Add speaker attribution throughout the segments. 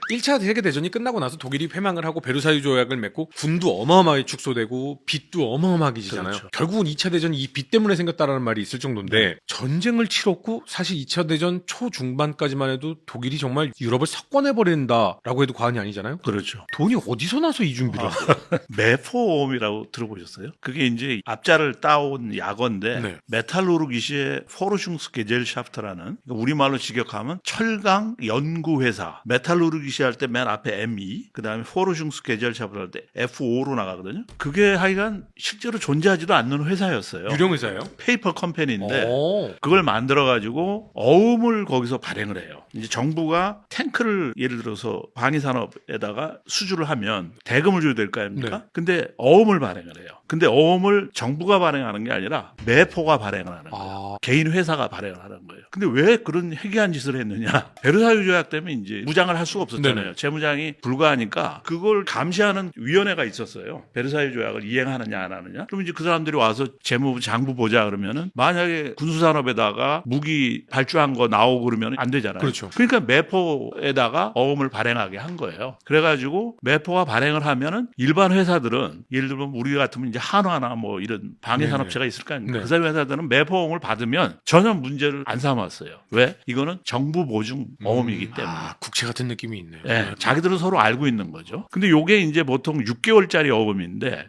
Speaker 1: 1차 세계대전이 끝나고 나서 독일이 패망을 하고 베르사유 조약을 맺고 군도 어마어마하게 축소되고 빚도 어마어마하게 지잖아요.
Speaker 2: 그렇죠.
Speaker 1: 결국은 2차 대전이 이 빚 때문에 생겼다라는 말이 있을 정도인데 전쟁을 치렀고 사실 2차 대전 초중반까지만 해도 독일이 정말 유럽을 석권해버린다라고 해도 과언이 아니잖아요.
Speaker 2: 그렇죠.
Speaker 1: 돈이 어디서 나서 이 준비를 한 거예요?
Speaker 2: 메포옴이라고 들어보셨어요? 그게 이제 앞자를 따온 약어인데
Speaker 1: 네.
Speaker 2: 메탈루르기시의 포르슝스게젤샤프트라는 그러니까 우리말로 직역하면 철강 연구회사. 메탈루르기시 할 때 맨 앞에 ME 그다음에 포르슝스게젤샤프트 할 때 FO로 나가거든요. 그게 하여간 실제로 존재하지도 않는 회사였어요.
Speaker 1: 유령 회사예요?
Speaker 2: 페이퍼 컴퍼니인데
Speaker 1: 오.
Speaker 2: 그걸 만들어 가지고 어음을 거기서 발행을 해요. 이제 정부가 탱크를 예를 들어서 방위산업에다가 수주를 하면 대금을 줘야 될 거 아닙니까?
Speaker 1: 네.
Speaker 2: 근데 어음을 발행을 해요. 근데 어음을 정부가 발행하는 게 아니라 매포가 발행을 하는 거예요. 개인 회사가 발행을 하는 거예요. 근데 왜 그런 해괴한 짓을 했느냐? 베르사유 조약 때문에 이제 무장을 할 수가 없었잖아요.
Speaker 1: 네네.
Speaker 2: 재무장이 불가하니까 그걸 감시하는 위원회가 있었어요. 베르사유 조약을 이행하느냐 안 하느냐. 그럼 이제 그 사람들이 와서 재무부 장부 보자 그러면은 만약에 군수산업에다가 무기 발주한 거 나오고 그러면 안 되잖아요.
Speaker 1: 그렇죠.
Speaker 2: 그러니까 매포에다가 어음을 발행하게 한 거예요. 그래가지고 매포가 발행을 하면은 일반 회사들은 예를 들면 우리 같으면 이제 한화나 뭐 이런 방위산업체가 있을 거 아닙니까?
Speaker 1: 네.
Speaker 2: 그 사람 회사들은 매포어음을 받으면 전혀 문제를 안 삼았어요. 왜? 이거는 정부 보증 어음이기 때문에.
Speaker 1: 국채 같은 느낌이 있네요.
Speaker 2: 네, 자기들은 서로 알고 있는 거죠. 근데 요게 이제 보통 6개월짜리 어음인데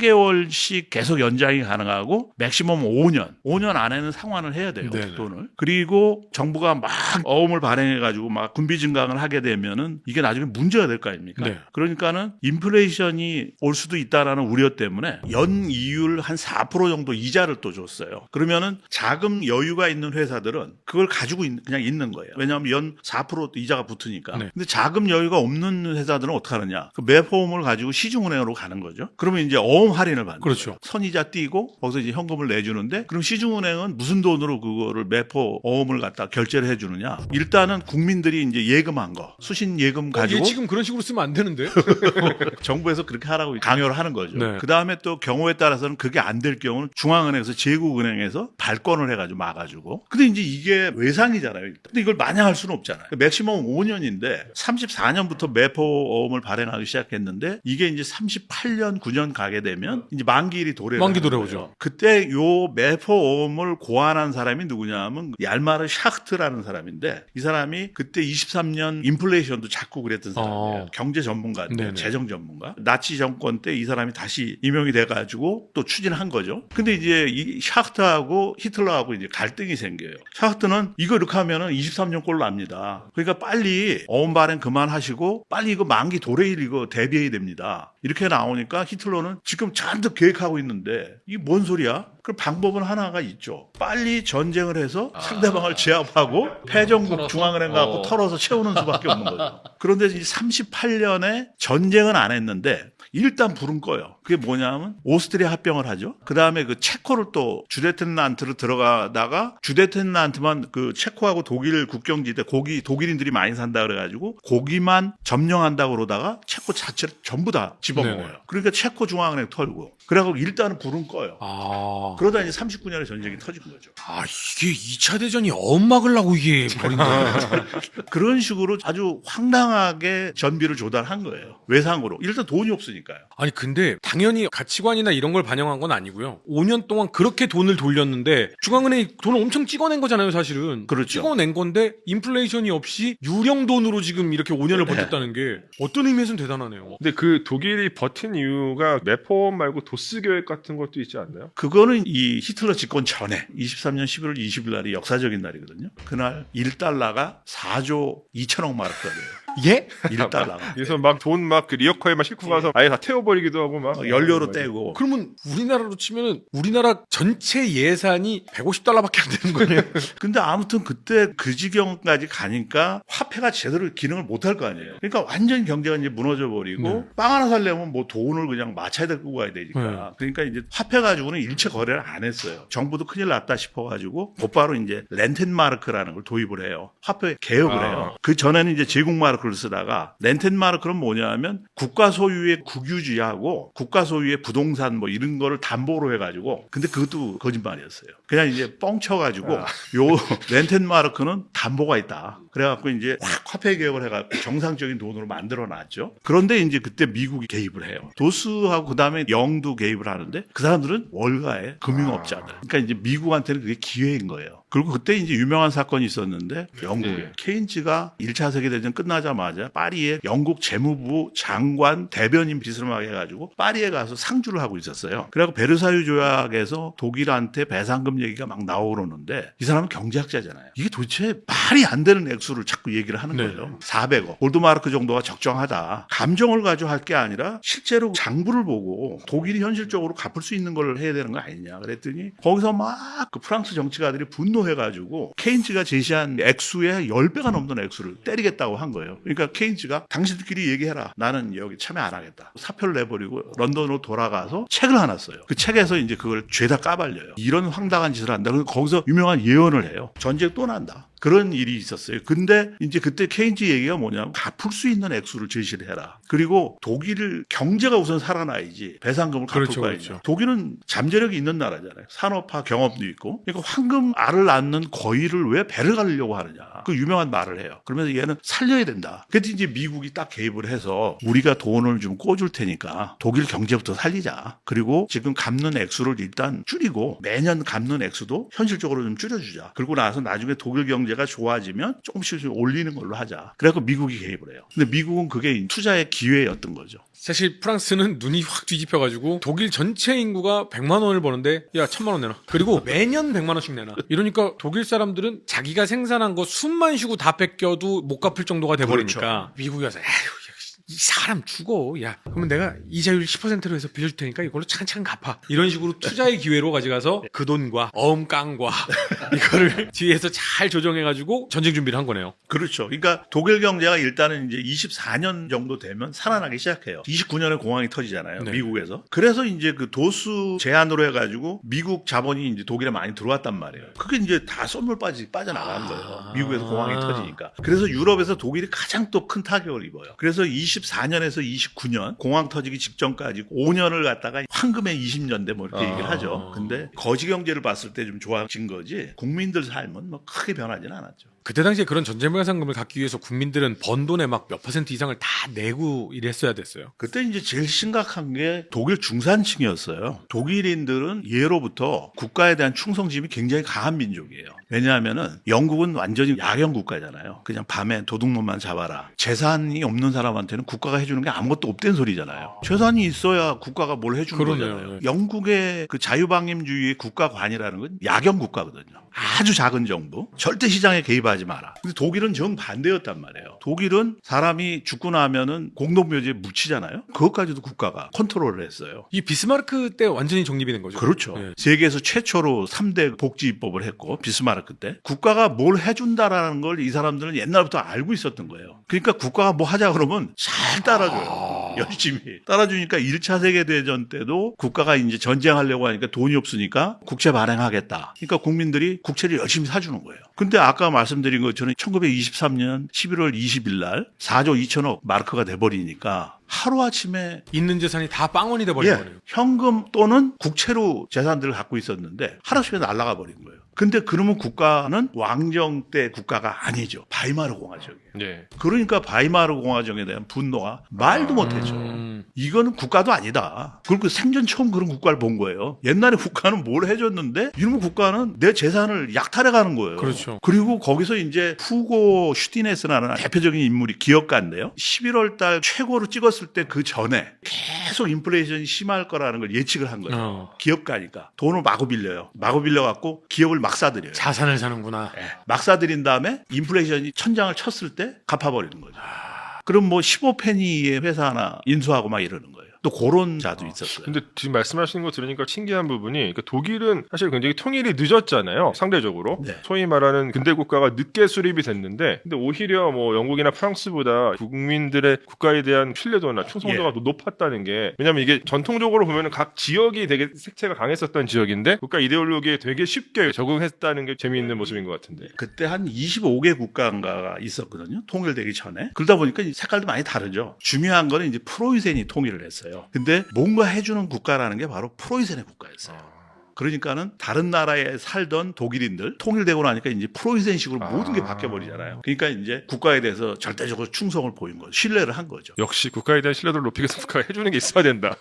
Speaker 2: 3개월씩 계속 연장이 가능하고 맥시멈 5년. 5년 안에는 상환을 해야 돼요.
Speaker 1: 네네.
Speaker 2: 돈을. 그리고 정부가 막 어음을 발행해 가지고 막 군비 증강을 하게 되면은 이게 나중에 문제가 될 거 아닙니까?
Speaker 1: 네.
Speaker 2: 그러니까는 인플레이션이 올 수도 있다라는 우려 때문에 연 이율 한 4% 정도 이자를 또 줬어요. 그러면은 자금 여유가 있는 회사들은 그걸 가지고 그냥 있는 거예요. 왜냐하면 연 4% 이자가 붙으니까.
Speaker 1: 네.
Speaker 2: 근데 자금 여유가 없는 회사들은 어떻게 하느냐? 그 매포음을 가지고 시중은행으로 가는 거죠. 그러면 이제 어음 할인을 받는
Speaker 1: 그렇죠.
Speaker 2: 거예요. 선이자 띄고 거기서 이제 현금을 내주는데 그럼 시중은행은 무슨 돈으로 그거를 매포 어음을 갖다 결제를 해주느냐? 일단은 국민들이 이제 예금한 거, 수신 예금 가지고
Speaker 1: 얘 지금 그런 식으로 쓰면 안 되는데?
Speaker 2: 정부에서 그렇게 하라고 강요를 하는 거죠.
Speaker 1: 네.
Speaker 2: 그 다음에 또 경우에 따라서는 그게 안 될 경우는 중앙은행에서 제국은행에서 발권을 해가지고 막아주고. 근데 이제 이게 외상이잖아요. 일단. 근데 이걸 마냥 할 수는 없잖아요. 맥시멈 5년인데 34년부터 매포어음을 발행하기 시작했는데 이게 이제 38년, 9년 가게 되면 이제 만기일이
Speaker 1: 만기
Speaker 2: 도래오죠.
Speaker 1: 도래오죠.
Speaker 2: 그때 요 매포어음을 고안한 사람이 누구냐면 얄마르 샤흐트라는 사람인데 이 사람이 그때 23년 인플레이션도 자꾸 그랬던 사람이에요. 경제 전문가인데
Speaker 1: 네네.
Speaker 2: 재정 전문가. 나치 정권 때 이 사람이 다시 임용이 돼가지고 또 추진한 거죠. 근데 이제 이 샤흐트하고 히틀러하고 이제 갈등이 생겨요. 샤흐트는 이거 이렇게 하면은 23년 꼴로 납니다. 그러니까 빨리 어음 발행 그만하시고 빨리 이거 만기 도래일 이거 대비해야 됩니다. 이렇게 나오니까 히틀러는 지금 잔뜩 계획하고 있는데 이게 뭔 소리야? 그 방법은 하나가 있죠. 빨리 전쟁을 해서 상대방을 제압하고 패전국 중앙은행 갖고 털어서 채우는 수밖에 없는 거죠. 그런데 이제 38년에 전쟁은 안 했는데 일단 불은 꺼요. 그게 뭐냐면 오스트리아 합병을 하죠. 그 다음에 그 체코를 또 주데텐란트로 들어가다가 주데텐란트만 그 체코하고 독일 국경지대 고기 독일인들이 많이 산다 그래가지고 고기만 점령한다고 그러다가 체코 자체를 전부 다 집어먹어요.
Speaker 1: 네네.
Speaker 2: 그러니까 체코 중앙은행 털고 그래갖고 일단은 불은 꺼요. 그러다 이제 39년에 전쟁이 터진 거죠.
Speaker 1: 이게 2차 대전이 어음 막으려고 이게 버린 거예요.
Speaker 2: 그런 식으로 아주 황당하게 전비를 조달한 거예요. 외상으로. 일단 돈이 없으니까요.
Speaker 1: 아니 근데 당연히 가치관이나 이런 걸 반영한 건 아니고요. 5년 동안 그렇게 돈을 돌렸는데 중앙은행이 돈을 엄청 찍어낸 거잖아요, 사실은.
Speaker 2: 그렇죠.
Speaker 1: 찍어낸 건데 인플레이션이 없이 유령 돈으로 지금 이렇게 5년을 버텼다는 게 어떤 의미에서는 대단하네요.
Speaker 3: 근데 그 독일이 버틴 이유가 매포 말고 도스 계획 같은 것도 있지 않나요?
Speaker 2: 그거는 이 히틀러 집권 전에 23년 11월 20일 날이 역사적인 날이거든요. 그날 1달러가 4조 2천억 마르크가 돼요.
Speaker 1: 예?
Speaker 2: 1달러가.
Speaker 3: 그래서 막 돈 막 그 리어커에만 싣고 가서 아예 다 태워버리기도 하고 막
Speaker 2: 연료로 떼고.
Speaker 1: 그러면 우리나라로 치면은 우리나라 전체 예산이 150달러밖에 안 되는 거예요.
Speaker 2: 근데 아무튼 그때 그 지경까지 가니까 화폐가 제대로 기능을 못할 거 아니에요. 그러니까 완전히 경제가 이제 무너져 버리고 빵 하나 살려면 뭐 돈을 그냥 마차에 데리고 가야 되니까. 그러니까 이제 화폐 가지고는 일체 거래를 안 했어요. 정부도 큰일 났다 싶어가지고 곧바로 이제 렌텐마르크라는 걸 도입을 해요. 화폐 개혁을 해요. 그 전에는 이제 제국마르크 마르크를 쓰다가 렌텐마르크는 뭐냐면 국가 소유의 국유지하고 국가 소유의 부동산 뭐 이런 거를 담보로 해가지고 근데 그것도 거짓말이었어요. 그냥 이제 뻥쳐가지고 요 렌텐마르크는 담보가 있다. 그래갖고 이제 확 화폐 개혁을 해갖고 정상적인 돈으로 만들어놨죠. 그런데 이제 그때 미국이 개입을 해요. 도스하고 그 다음에 영도 개입을 하는데 그 사람들은 월가의 금융업자들. 그러니까 이제 미국한테는 그게 기회인 거예요. 그리고 그때 이제 유명한 사건이 있었는데 영국에 케인즈가 1차 세계대전 끝나자마자 파리에 영국 재무부 장관 대변인 비스마르크 해가지고 파리에 가서 상주를 하고 있었어요. 그래갖고 베르사유 조약에서 독일한테 배상금 얘기가 막 나오는데 이 사람은 경제학자잖아요. 이게 도대체 말이 안 되는 액수를 자꾸 얘기를 하는 거예요. 400억. 골드마르크 정도가 적정하다. 감정을 가지고 할 게 아니라 실제로 장부를 보고 독일이 현실적으로 갚을 수 있는 걸 해야 되는 거 아니냐 그랬더니 거기서 막 그 프랑스 정치가들이 분노해가지고 케인즈가 제시한 액수의 10배가 넘는 액수를 때리겠다고 한 거예요. 그러니까 케인즈가 당신들끼리 얘기해라. 나는 여기 참여 안 하겠다. 사표를 내버리고 런던으로 돌아가서 책을 하나 써요. 그 책에서 이제 그걸 죄다 까발려요. 이런 황당한 짓을 한다. 그래서 거기서 유명한 예언을 해요. 전쟁 또 난다. 그런 일이 있었어요. 근데 이제 그때 케인즈 얘기가 뭐냐면 갚을 수 있는 액수를 제시를 해라. 그리고 독일 경제가 우선 살아나야지 배상금을 갚을
Speaker 1: 그렇죠,
Speaker 2: 거
Speaker 1: 그렇죠.
Speaker 2: 아니냐. 독일은 잠재력이 있는 나라잖아요. 산업화 경험도 있고. 그러니까 황금 알을 낳는 거위를 왜 배를 가르려고 하느냐. 그 유명한 말을 해요. 그러면서 얘는 살려야 된다. 그래서 이제 미국이 딱 개입을 해서 우리가 돈을 좀 꿔줄 테니까 독일 경제부터 살리자. 그리고 지금 갚는 액수를 일단 줄이고 매년 갚는 액수도 현실적으로 좀 줄여주자. 그리고 나서 나중에 독일 경제가 좋아지면 조금씩 좀 올리는 걸로 하자. 그래서 미국이 개입을 해요. 근데 미국은 그게 투자의 기회였던 거죠.
Speaker 1: 사실 프랑스는 눈이 확 뒤집혀가지고 독일 전체 인구가 100만 원을 버는데 야 1000만 원 내놔. 그리고 매년 100만 원씩 내놔. 이러니까 독일 사람들은 자기가 생산한 거 숨만 쉬고 다 뺏겨도 못 갚을 정도가 돼버리니까
Speaker 2: 그렇죠.
Speaker 1: 미국이 와서 에휴 이 사람 죽어. 야 그러면 내가 이자율 10%로 해서 빌려줄 테니까 이걸로 차근차근 갚아. 이런 식으로 투자의 기회로 가져가서 그 돈과 어음깡과 이거를 뒤에서 잘 조정해가지고 전쟁 준비를 한 거네요.
Speaker 2: 그렇죠. 그러니까 독일 경제가 일단은 이제 24년 정도 되면 살아나기 시작해요. 29년에 공황이 터지잖아요.
Speaker 1: 네.
Speaker 2: 미국에서. 그래서 이제 그 도수 제한으로 해가지고 미국 자본이 이제 독일에 많이 들어왔단 말이에요. 그게 이제 다 쏜물 빠져나간 거예요. 미국에서 공황이 터지니까. 그래서 유럽에서 독일이 가장 또 큰 타격을 입어요. 그래서 24년에서 29년 공황 터지기 직전까지 5년을 갖다가 황금의 20년대 뭐 이렇게 얘기를 하죠. 근데 거시 경제를 봤을 때 좀 좋아진 거지 국민들 삶은 뭐 크게 변하지는 않았죠.
Speaker 1: 그때 당시에 그런 전쟁 배상금을 갖기 위해서 국민들은 번 돈의 막 몇 % 이상을 다 내고 이랬어야 됐어요.
Speaker 2: 그때 이제 제일 심각한 게 독일 중산층이었어요. 독일인들은 예로부터 국가에 대한 충성심이 굉장히 강한 민족이에요. 왜냐하면은 영국은 완전히 야경 국가잖아요. 그냥 밤에 도둑놈만 잡아라. 재산이 없는 사람한테는 국가가 해주는 게 아무것도 없다는 소리잖아요. 재산이 있어야 국가가 뭘 해주는
Speaker 1: 그러네요.
Speaker 2: 거잖아요.
Speaker 1: 네.
Speaker 2: 영국의 그 자유방임주의 국가관이라는 건 야경 국가거든요. 아주 작은 정부. 절대 시장에 개입하지 마라. 근데 독일은 정반대였단 말이에요. 독일은 사람이 죽고 나면은 공동묘지에 묻히잖아요. 그것까지도 국가가 컨트롤을 했어요.
Speaker 1: 이 비스마르크 때 완전히 정립이 된 거죠.
Speaker 2: 그렇죠.
Speaker 1: 네.
Speaker 2: 세계에서 최초로 3대 복지입법을 했고 비스마르크 때 국가가 뭘 해준다라는 걸 이 사람들은 옛날부터 알고 있었던 거예요. 그러니까 국가가 뭐 하자 그러면 잘 따라줘요. 열심히 따라주니까 1차 세계대전 때도 국가가 이제 전쟁하려고 하니까 돈이 없으니까 국채 발행하겠다. 그러니까 국민들이 국채를 열심히 사주는 거예요. 근데 아까 말씀드린 것처럼 1923년 11월 20일 날 4조 2천억 마르크가 돼버리니까 하루아침에
Speaker 1: 있는 재산이 다 빵원이 돼버린 거네요.
Speaker 2: 현금 또는 국채로 재산들을 갖고 있었는데 하루아침에 날아가 버린 거예요. 근데 그러면 국가는 왕정 때 국가가 아니죠. 바이마르 공화정이에요.
Speaker 3: 네.
Speaker 2: 그러니까 바이마르 공화정에 대한 분노가 말도 못했죠. 이거는 국가도 아니다. 그리고 생전 처음 그런 국가를 본 거예요. 옛날에 국가는 뭘 해줬는데 이러면 국가는 내 재산을 약탈해가는 거예요.
Speaker 1: 그렇죠.
Speaker 2: 그리고 거기서 이제 후고 슈티네스라는 대표적인 인물이 기업가인데요. 11월 달 최고로 찍었을 때 그 전에 계속 인플레이션이 심할 거라는 걸 예측을 한 거예요. 기업가니까 돈을 마구 빌려요. 마구 빌려갖고 기업을 막 사들여요.
Speaker 1: 자산을 사는구나.
Speaker 2: 네. 막 사들인 다음에 인플레이션이 천장을 쳤을 때 갚아버리는 거죠. 그럼 뭐 15페니의 회사 하나 인수하고 막 이러는 거예요. 또 그런 자도 있었어요.
Speaker 3: 근데 지금 말씀하시는 거 들으니까 신기한 부분이 그러니까 독일은 사실 굉장히 통일이 늦었잖아요. 상대적으로.
Speaker 2: 네.
Speaker 3: 소위 말하는 근대 국가가 늦게 수립이 됐는데 근데 오히려 뭐 영국이나 프랑스보다 국민들의 국가에 대한 신뢰도나 충성도가 더 높았다는 게 왜냐면 이게 전통적으로 보면은 각 지역이 되게 색채가 강했었던 지역인데 국가 이데올로기에 되게 쉽게 적응했다는 게 재미있는 모습인 것 같은데.
Speaker 2: 그때 한 25개 국가가 있었거든요. 통일되기 전에. 그러다 보니까 이 색깔도 많이 다르죠. 중요한 거는 이제 프로이센이 통일을 했어요. 근데 뭔가 해주는 국가라는 게 바로 프로이센의 국가였어요. 그러니까는 다른 나라에 살던 독일인들 통일되고 나니까 이제 프로이센식으로 모든 게 바뀌어버리잖아요. 그러니까 이제 국가에 대해서 절대적으로 충성을 보인 거죠. 신뢰를 한 거죠.
Speaker 3: 역시 국가에 대한 신뢰도를 높이기 위해서 국가가 해주는 게 있어야 된다.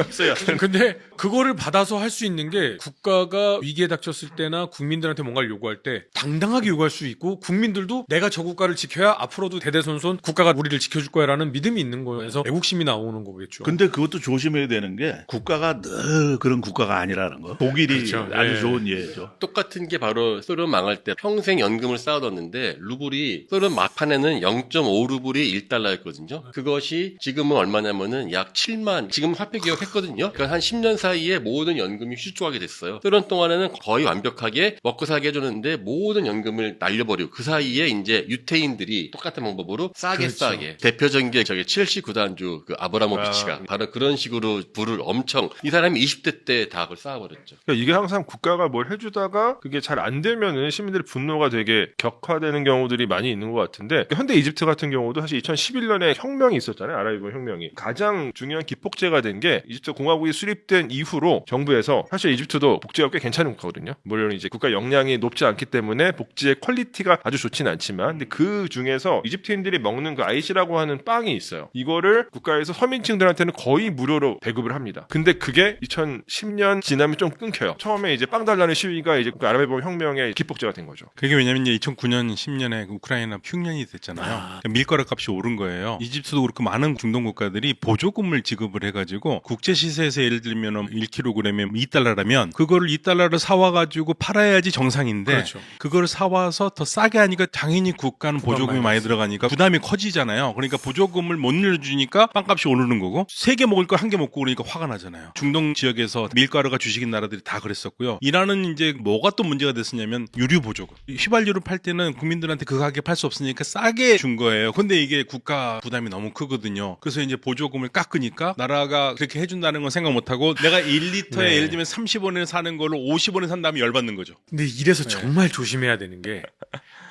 Speaker 2: 있어요.
Speaker 1: 근데 그거를 받아서 할 수 있는 게 국가가 위기에 닥쳤을 때나 국민들한테 뭔가를 요구할 때 당당하게 요구할 수 있고 국민들도 내가 저 국가를 지켜야 앞으로도 대대손손 국가가 우리를 지켜줄 거야라는 믿음이 있는 거에서 애국심이 나오는 거겠죠.
Speaker 2: 근데 그것도 조심해야 되는 게 국가가 늘 그런 국가가 아니라는 거. 독일이
Speaker 1: 그렇죠.
Speaker 2: 아주
Speaker 1: 네.
Speaker 2: 좋은 예죠.
Speaker 4: 똑같은 게 바로 소련 망할 때 평생 연금을 쌓아뒀는데 루블이 소련 막판에는 0.5루블이 1달러였거든요. 그것이 지금은 얼마냐면은 약 7만 지금 화폐 개혁했거든요. 그러니까 한 10년 사이에 모든 연금이 휘주하게 됐어요. 소련 동안에는 거의 완벽하게 먹고 살게 해줬는데 모든 연금을 날려버리고 그 사이에 이제 유태인들이 똑같은 방법으로 싸게
Speaker 1: 그렇죠.
Speaker 4: 싸게 대표적인 게 저기 첼시 구단주 그 아브라모비치가 바로 그런 식으로 부를 엄청 이 사람이 20대 때 다 그걸 쌓아버렸죠.
Speaker 3: 그러니까 이게 항상 국가가 뭘 해주다가 그게 잘 안 되면은 시민들의 분노가 되게 격화되는 경우들이 많이 있는 것 같은데 현대 이집트 같은 경우도 사실 2011년에 혁명이 있었잖아요. 아랍이브 혁명이. 가장 중요한 기폭제가 된 게 이집트 공화국이 수립된 이후로 정부에서 사실 이집트도 복지가 꽤 괜찮은 국가거든요. 물론 이제 국가 역량이 높지 않기 때문에 복지의 퀄리티가 아주 좋지는 않지만 근데 그 중에서 이집트인들이 먹는 그 아이시라고 하는 빵이 있어요. 이거를 국가에서 서민층들한테는 거의 무료로 배급을 합니다. 근데 그게 2010년 지나면 좀 끊겨요. 처음에 이제 빵 달라는 시위가 이제 그 아랍의 혁명의 기폭제가 된 거죠.
Speaker 5: 그게 왜냐면 이제 2009년 10년에 우크라이나 흉년이 됐잖아요. 그러니까 밀가루 값이 오른 거예요. 이집트도 그렇고 많은 중동 국가들이 보조금을 지급을 해가지고 국제 시세에서 예를 들면 1kg에 2달러라면 그거를 2달러를 사와가지고 팔아야지 정상인데
Speaker 1: 그렇죠.
Speaker 5: 그걸 사와서 더 싸게 하니까 당연히 국가는 보조금이 많이 들어가니까 부담이 커지잖아요. 그러니까 보조금을 못 늘려주니까 빵값이 오르는 거고 3개 먹을 거 1개 먹고 그러니까 화가 나잖아요. 중동 지역에서 밀가루가 주식인 나라들이 다 그랬었고요. 이란은 이제 뭐가 또 문제가 됐었냐면 유류 보조금. 휘발유를 팔 때는 국민들한테 그 가격에 팔 수 없으니까 싸게 준 거예요. 근데 이게 국가 부담이 너무 크거든요. 그래서 이제 보조금을 깎으니까 나라가 그렇게 해준다는 건 생각 못하고 내가 1리터에
Speaker 1: 네.
Speaker 5: 예를 들면 30원에 사는 걸로 50원에 산 다음에 열받는 거죠.
Speaker 1: 근데 이래서 정말 조심해야 되는 게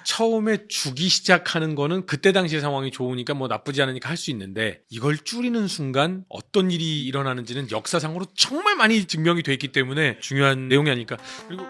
Speaker 1: 처음에 주기 시작하는 거는 그때 당시의 상황이 좋으니까 뭐 나쁘지 않으니까 할 수 있는데 이걸 줄이는 순간 어떤 일이 일어나는지는 역사상으로 정말 많이 증명이 돼 있기 때문에 중요한 내용이 아닐까. 그리고